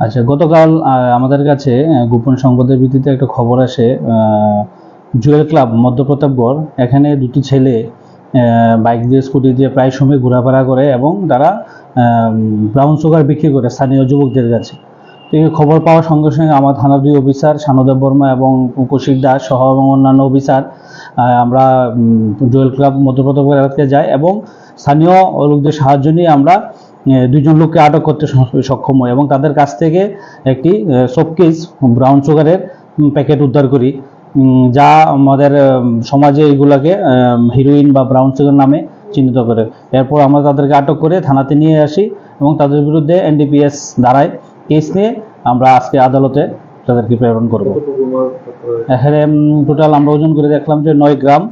আচ্ছা, গতকাল আমাদের কাছে গোপন সংবাদের ভিত্তিতে একটা খবর আসে। জুয়েল ক্লাব মধ্যপ্রতাপগড়, এখানে দুটি ছেলে বাইক দিয়ে স্কুটি দিয়ে প্রায় সময় ঘোরাফেরা করে এবং তারা ব্রাউন সুগার বিক্রি করে স্থানীয় যুবকদের কাছে। তো এই খবর পাওয়ার সঙ্গে সঙ্গে আমার থানার 2 অফিসার শানুদেব বর্মা এবং কৌশিক দাস সহ এবং অন্যান্য অফিসার আমরা জুয়েল ক্লাব মধ্যপ্রতাপগড় এলাকায় যাই এবং স্থানীয় লোকদের সাহায্য নিয়ে আমরা 2 জন লোককে আটক করতে সক্ষম হয় এবং তাদের কাছ থেকে একটি শোকেস ব্রাউন সুগারের প্যাকেট উদ্ধার করি, যা আমাদের সমাজে এইগুলাকে হিরোইন বা ব্রাউন সুগার নামে চিহ্নিত করে। এরপর আমরা তাদেরকে আটক করে থানাতে নিয়ে আসি এবং তাদের বিরুদ্ধে এনডিপিএস ধারায় কেস নিয়ে আমরা আজকে আদালতে তাদেরকে প্রেরণ করব। এখানে টোটাল আমরা ওজন করে দেখলাম যে 9 গ্রাম,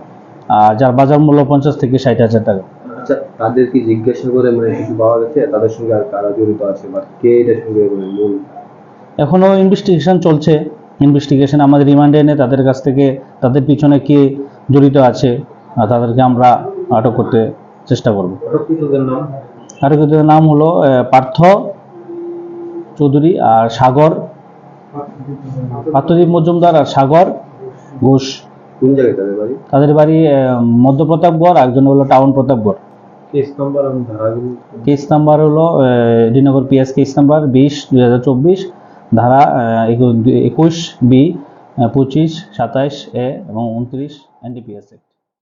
যার বাজার মূল্য 50 থেকে 60,000 টাকা। আচ্ছা, তাদের কি জিজ্ঞাসা করে কিছু পাওয়া গেছে তাদের সঙ্গে আর কারা জড়িত আছে বা কে এটার সঙ্গে মূল? এখনো ইনভেস্টিগেশন চলছে। ইনভেস্টিগেশন আমাদের রিমান্ডে এনে তাদের কাছ থেকে তাদের পিছনে কে জড়িত আছে তাদেরকে আমরা আটক করতে চেষ্টা করব। আটককৃতদের নাম হলো পার্থ চৌধুরী আর সাগর, পার্থদীপ মজুমদার আর সাগর ঘোষ। কোন জায়গায় তাদের বাড়ি? তাদের বাড়ি মধ্যপ্রতাপগড়, একজন হলো টাউন প্রতাপগড়। কেস নাম্বার হলো ডিনগর পিএস কেস নাম্বার 20/2024, ধারা 21B, 25, 27A এবং 29 এনডিপিএস।